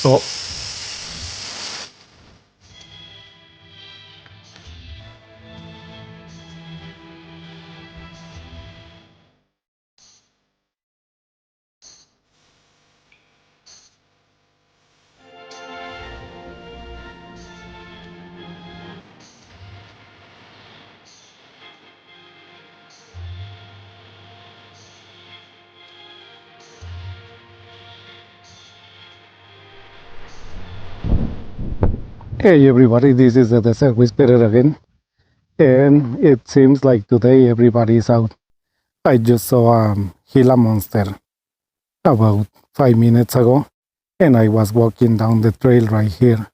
Oh, hey everybody, this is the Desert Whisperer again, and it seems like today everybody is out. I just saw a Gila monster about 5 minutes ago, and I was walking down the trail right here,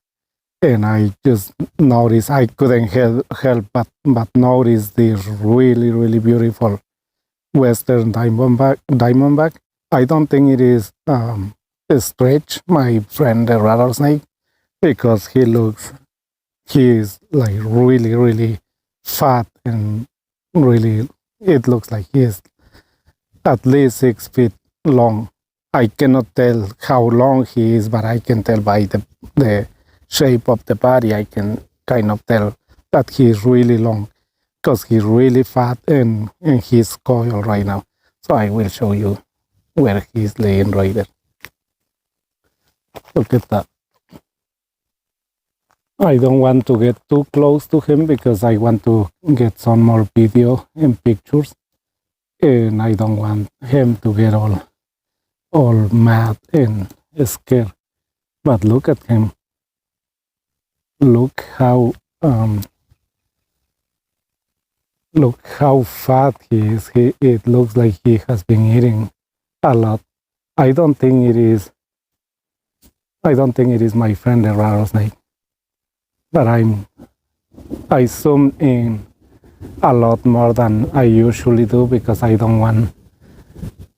and I just noticed I couldn't help but notice this really beautiful Western Diamondback. I don't think it is a stretch, my friend the rattlesnake, because he is like really fat and really it looks like he is at least 6 feet long. I cannot tell how long he is, but I can tell by the shape of the body. I can kind of tell that he is really long because he's really fat and he's coiled right now. So I will show you where he's laying right there. Look at that. I don't want to get too close to him because I want to get some more video and pictures, and I don't want him to get all mad and scared. But look at him. Look how fat he is. It looks like he has been eating a lot. I don't think it is my friend the rattlesnake. But I zoom in a lot more than I usually do because I don't want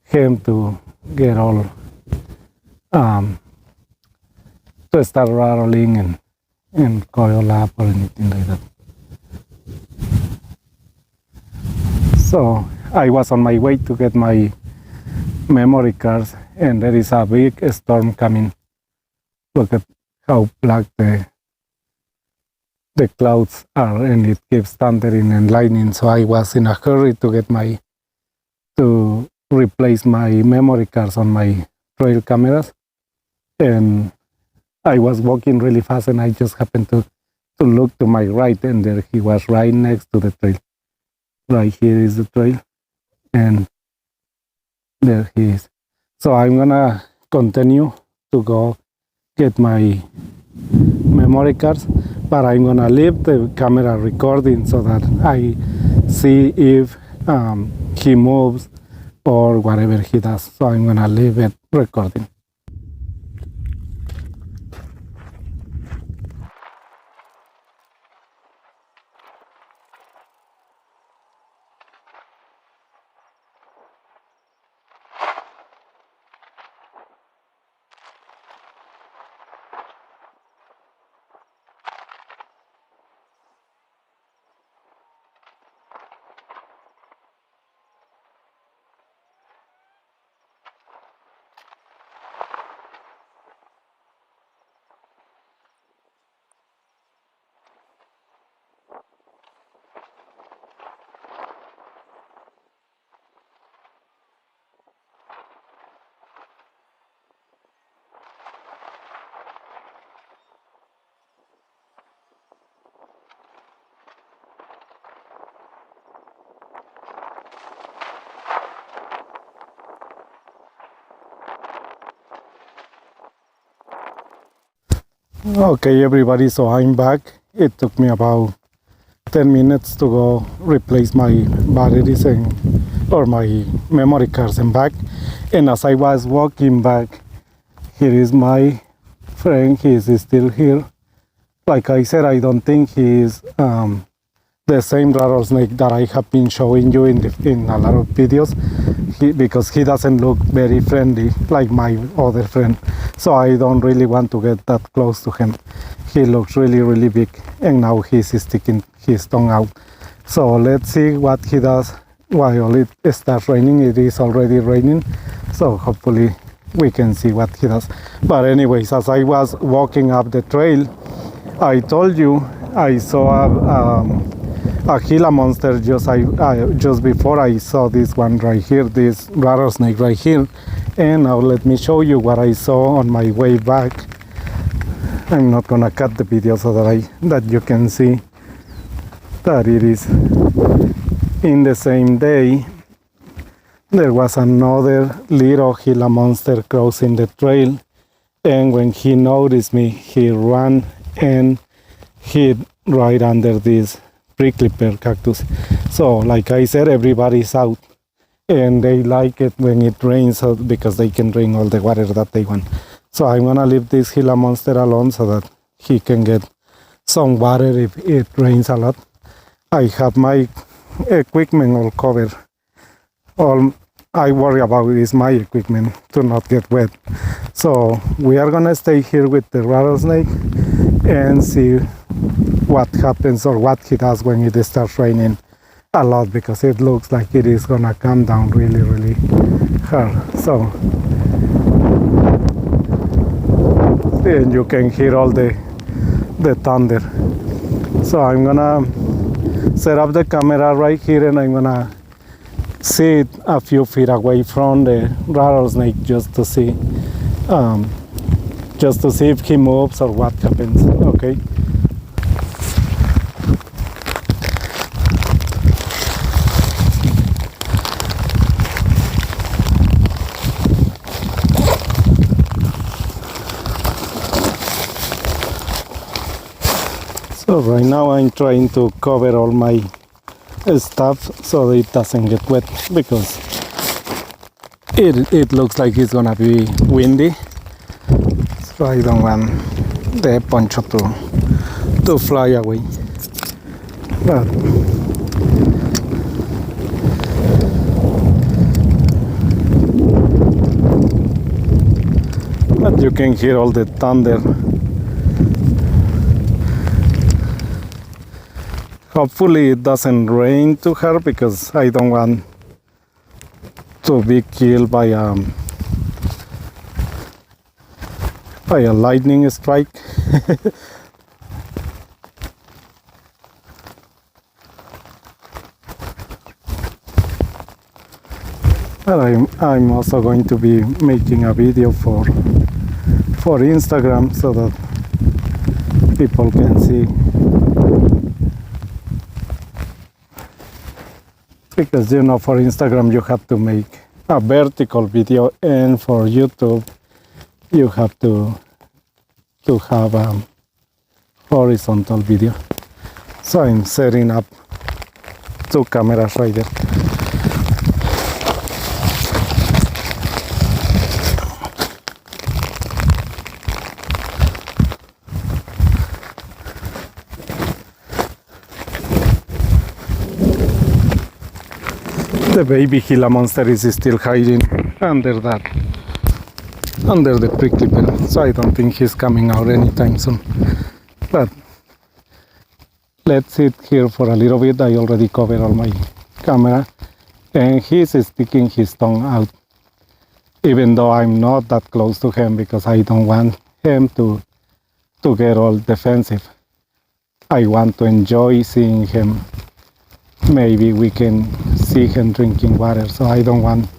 him to get all to start rattling and coil up or anything like that. So I was on my way to get my memory cards, and there is a big storm coming. Look at how black the clouds are, and it keeps thundering and lightning. So I was in a hurry to replace my memory cards on my trail cameras, and I was walking really fast, and I just happened to look to my right, and there he was right next to the trail. Right here is the trail, and there he is. So I'm gonna continue to go get my memory cards, but I'm gonna leave the camera recording so that I see if he moves or whatever he does. So I'm gonna leave it recording. Okay, everybody, so I'm back. It took me about 10 minutes to go replace my batteries or my memory cards and back. And as I was walking back, here is my friend. He is still here. Like I said, I don't think he is the same rattlesnake that I have been showing you in a lot of videos, because he doesn't look very friendly like my other friend. So I don't really want to get that close to him. He looks really big, and now he's sticking his tongue out. So let's see what he does while it starts raining. It is already raining, so hopefully we can see what he does. But anyways, as I was walking up the trail, I told you I saw a Gila monster just before I saw this one right here, this rattlesnake right here. And now let me show you what I saw on my way back. I'm not gonna cut the video so that you can see that it is in the same day. There was another little Gila monster crossing the trail, and when he noticed me, he ran and hid right under this prickly pear cactus. So like I said, everybody's out, and they like it when it rains because they can drink all the water that they want. So I'm gonna leave this Gila monster alone so that he can get some water if it rains a lot. I have my equipment all covered. All I worry about is my equipment to not get wet. So we are gonna stay here with the rattlesnake and see what happens or what he does when it starts raining a lot, because it looks like it is gonna come down really, really hard. So, and you can hear all the thunder. So I'm gonna set up the camera right here, and I'm gonna sit a few feet away from the rattlesnake just to see if he moves or what happens. Okay. So right now I'm trying to cover all my stuff so it doesn't get wet, because it looks like it's gonna be windy. So I don't want the poncho to fly away. But you can hear all the thunder. Hopefully it doesn't rain too hard, because I don't want to be killed by a lightning strike. But I'm also going to be making a video for Instagram so that people can see. Because you know, for Instagram you have to make a vertical video, and for YouTube you have to have a horizontal video. So I'm setting up 2 cameras right there. The baby Gila monster is still hiding under the prickly pear, so I don't think he's coming out anytime soon. But let's sit here for a little bit. I already covered all my camera, and he's sticking his tongue out, even though I'm not that close to him, because I don't want him to get all defensive. I want to enjoy seeing him. Maybe we can see him drinking water, so I don't want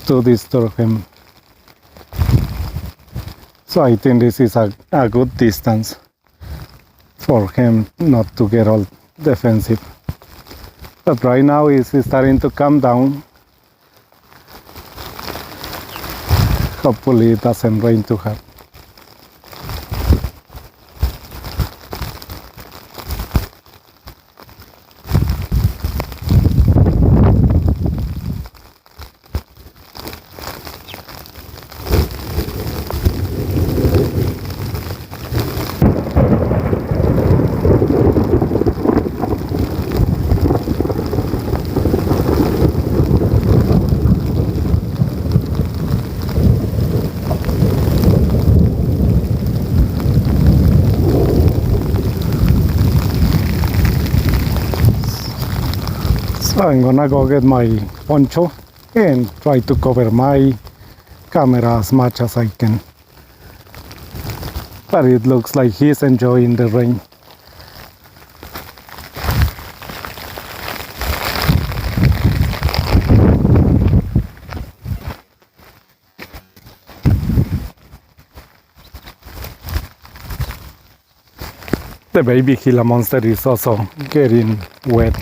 to disturb him. So I think this is a good distance for him not to get all defensive. But right now it's starting to calm down. Hopefully it doesn't rain too hard. So I'm gonna go get my poncho and try to cover my camera as much as I can. But it looks like he's enjoying the rain. The baby Gila monster is also getting wet.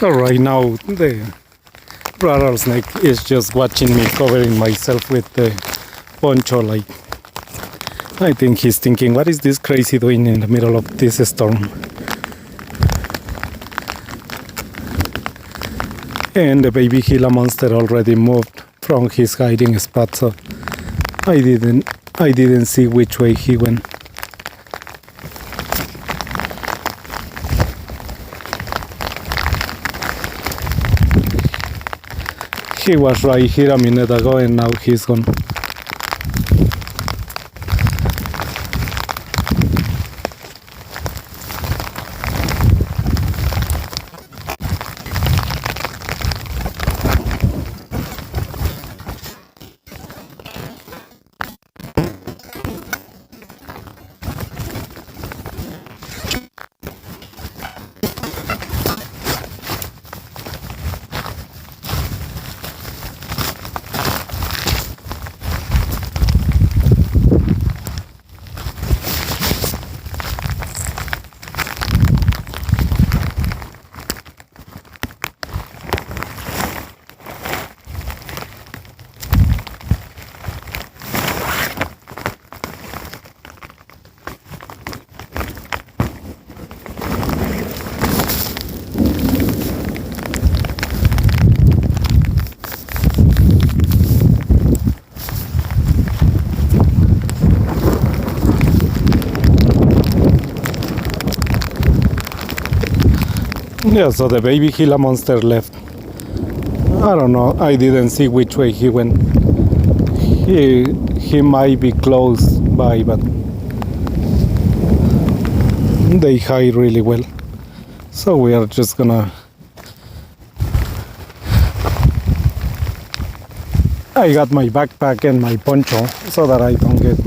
So right now the rattlesnake is just watching me covering myself with the poncho. Like, I think he's thinking, what is this crazy doing in the middle of this storm? And the baby Gila monster already moved from his hiding spot, so I didn't see which way he went. He was right here a minute ago and now he's gone. Yeah, so the baby Gila monster left. I don't know, I didn't see which way he went. He might be close by, but they hide really well. So we are just gonna... I got my backpack and my poncho so that I don't get...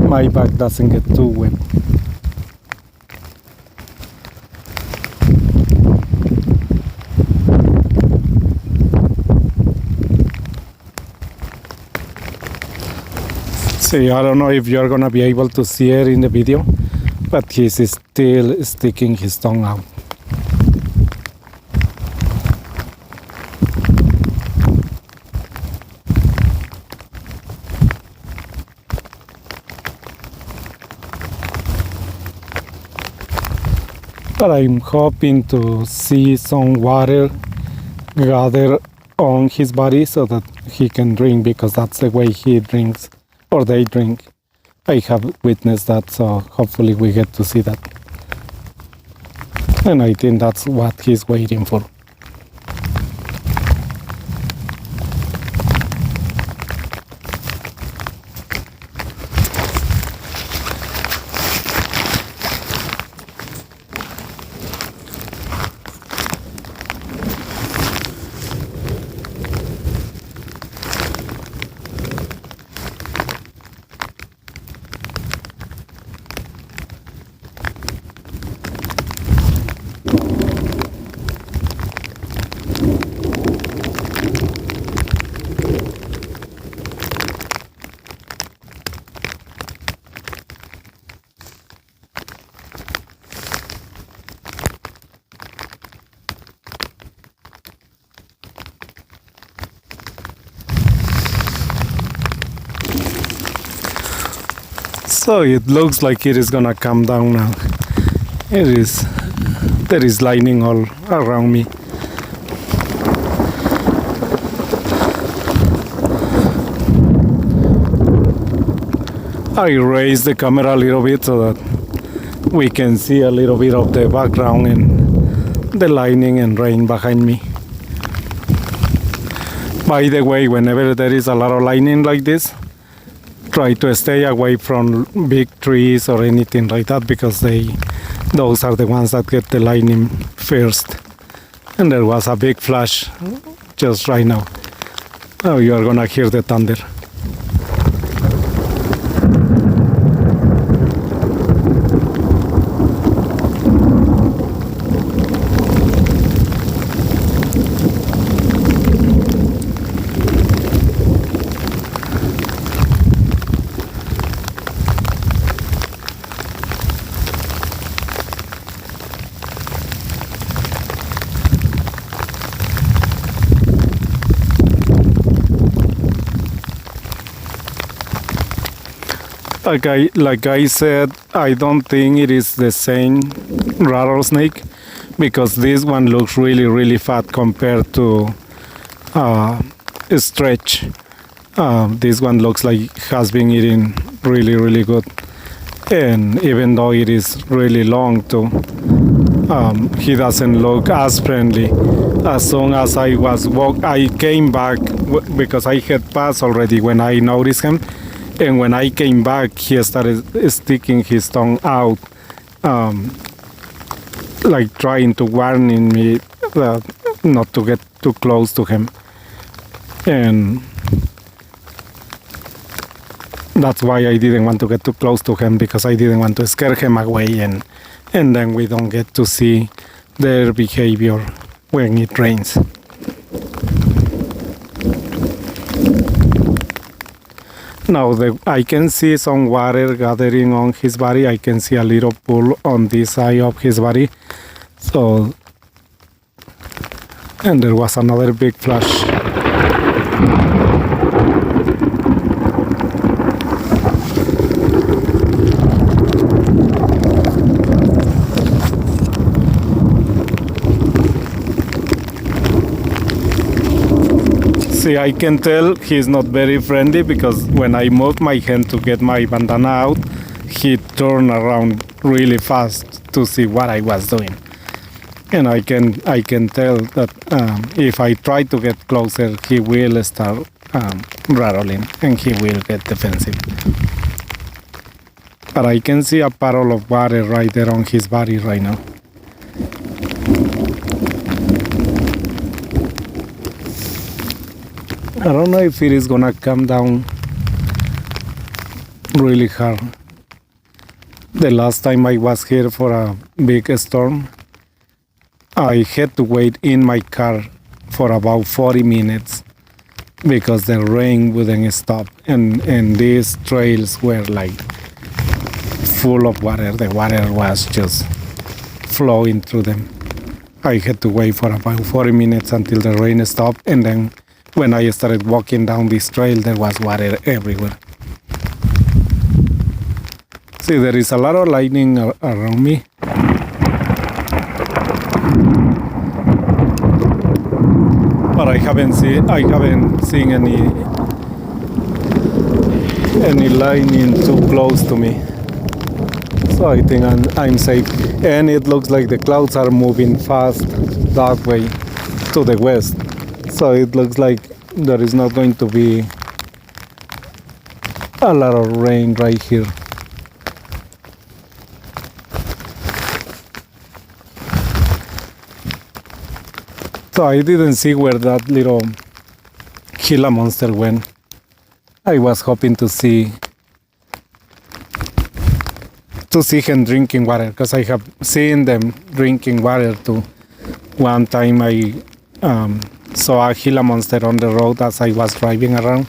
my back doesn't get too wet. See, I don't know if you're gonna be able to see it in the video, but he's still sticking his tongue out. But I'm hoping to see some water gather on his body so that he can drink, because that's the way he drinks, or they drink. I have witnessed that, so hopefully we get to see that. And I think that's what he's waiting for. So it looks like it is gonna come down now. There is lightning all around me. I raised the camera a little bit so that we can see a little bit of the background and the lightning and rain behind me. By the way, whenever there is a lot of lightning like this, try to stay away from big trees or anything like that, because those are the ones that get the lightning first. And there was a big flash just right now. Now you are gonna hear the thunder. Like I said, I don't think it is the same rattlesnake, because this one looks really, really fat compared to Stretch. This one looks like has been eating really, really good. And even though it is really long too, he doesn't look as friendly. As soon as I came back, because I had passed already when I noticed him. And when I came back, he started sticking his tongue out, like trying to warning me not to get too close to him. And that's why I didn't want to get too close to him, because I didn't want to scare him away, and then we don't get to see their behavior when it rains. Now I can see some water gathering on his body. I can see a little pool on this side of his body. So, and there was another big flash. See, I can tell he's not very friendly, because when I moved my hand to get my bandana out, he turned around really fast to see what I was doing. And I can tell that if I try to get closer, he will start rattling and he will get defensive. But I can see a puddle of water right there on his body right now. I don't know if it is gonna come down really hard. The last time I was here for a big storm, I had to wait in my car for about 40 minutes because the rain wouldn't stop, and these trails were like full of water. The water was just flowing through them. I had to wait for about 40 minutes until the rain stopped, and then when I started walking down this trail, there was water everywhere. See, there is a lot of lightning around me. But I haven't seen any lightning too close to me. So I think I'm safe. And it looks like the clouds are moving fast that way to the west. So it looks like there is not going to be a lot of rain right here. So I didn't see where that little Gila monster went. I was hoping to see him drinking water, because I have seen them drinking water too. One time I saw a Gila monster on the road as I was driving around.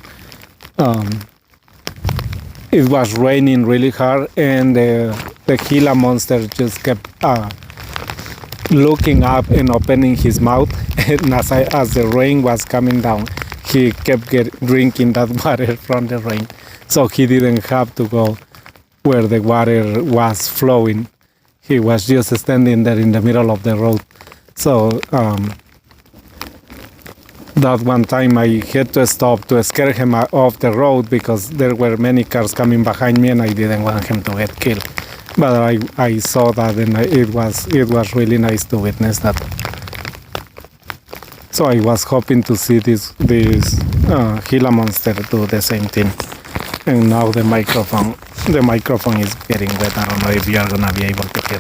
It was raining really hard, and the Gila monster just kept looking up and opening his mouth, and as the rain was coming down, he kept drinking that water from the rain. So he didn't have to go where the water was flowing. He was just standing there in the middle of the road. So that one time I had to stop to scare him off the road, because there were many cars coming behind me and I didn't want him to get killed. But I saw that, and it was really nice to witness that. So I was hoping to see this Gila monster do the same thing. And now the microphone is getting wet. I don't know if you are gonna be able to hear.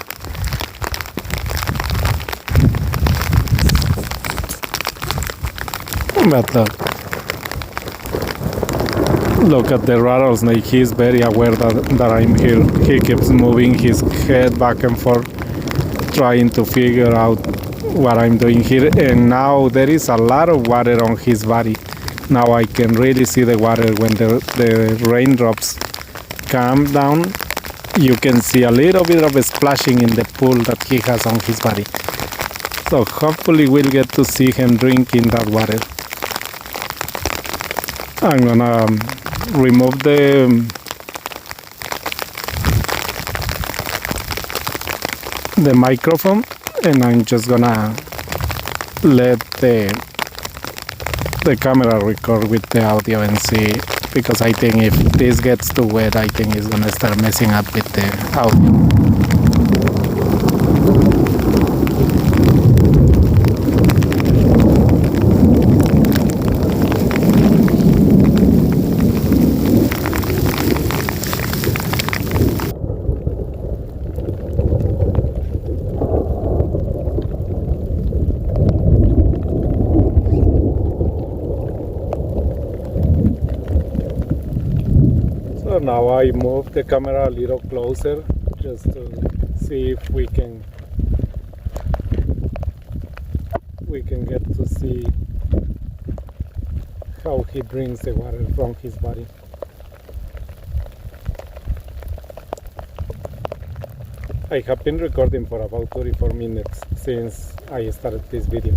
But look at the rattlesnake. He's very aware that I'm here. He keeps moving his head back and forth, trying to figure out what I'm doing here. And now there is a lot of water on his body. Now I can really see the water. When the raindrops come down, you can see a little bit of a splashing in the pool that he has on his body. So hopefully we'll get to see him drinking that water. I'm gonna remove the microphone, and I'm just gonna let the camera record with the audio and see, because I think if this gets too wet, I think it's gonna start messing up with the audio. So now I move the camera a little closer, just to see if we can get to see how he drinks the water from his body. I have been recording for about 34 minutes since I started this video.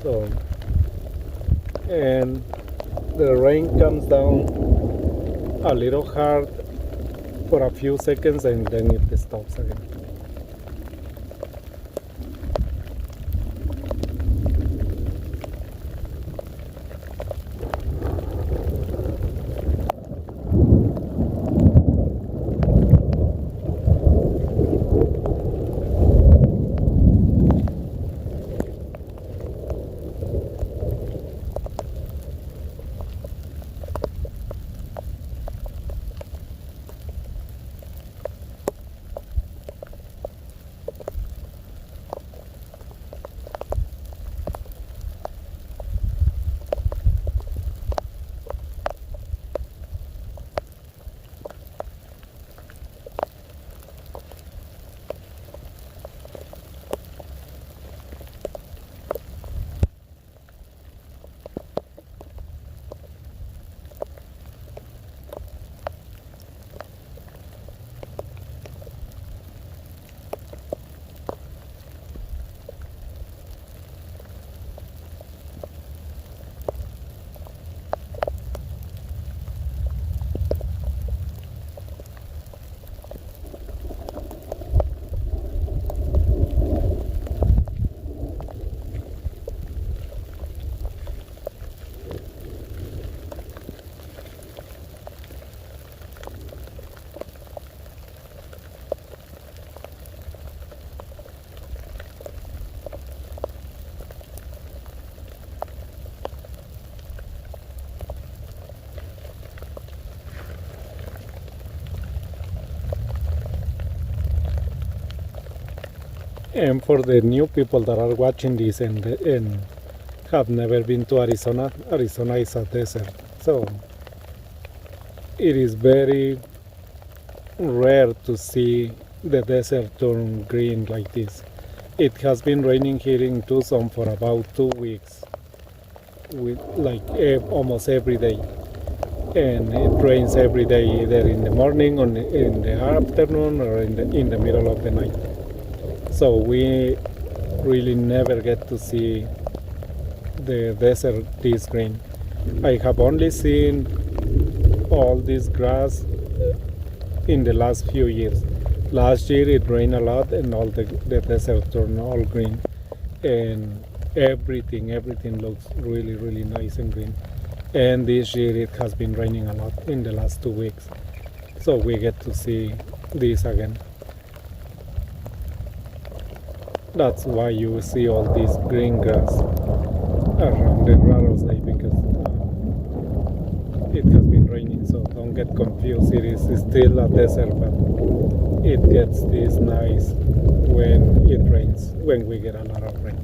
So, and the rain comes down a little hard for a few seconds, and then it stops again. And for the new people that are watching this and have never been to Arizona, Arizona is a desert. So it is very rare to see the desert turn green like this. It has been raining here in Tucson for about 2 weeks, with like almost every day. And it rains every day, either in the morning or in the afternoon or in the middle of the night. So we really never get to see the desert this green. I have only seen all this grass in the last few years. Last year it rained a lot and all the desert turned all green, and everything looks really nice and green. And this year it has been raining a lot in the last 2 weeks, so we get to see this again. That's why you see all this green grass around the rattlesnake, because it has been raining. So don't get confused, it is still a desert, but it gets this nice when it rains, when we get a lot of rain.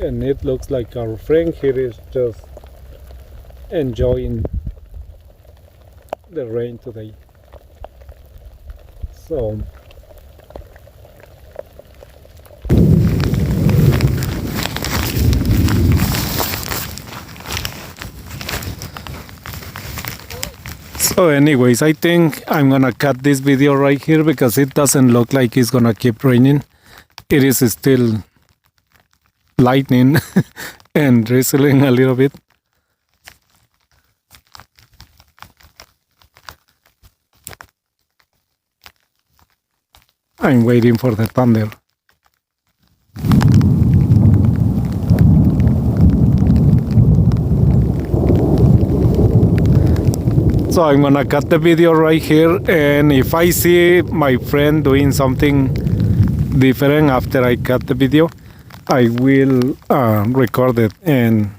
And it looks like our friend here is just enjoying the rain today. So anyways, I think I'm gonna cut this video right here because it doesn't look like it's gonna keep raining. It is still lightning and drizzling a little bit. I'm waiting for the thunder. So I'm gonna cut the video right here, and if I see my friend doing something different after I cut the video, I will record it and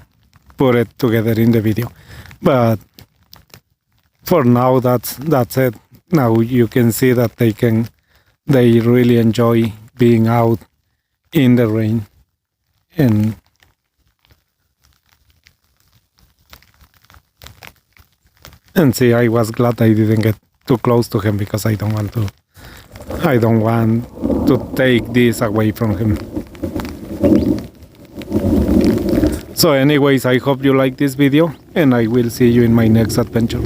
put it together in the video. But for now, that's it. Now you can see that they really enjoy being out in the rain. And see, I was glad I didn't get too close to him because I don't want to take this away from him. So anyways, I hope you like this video, and I will see you in my next adventure.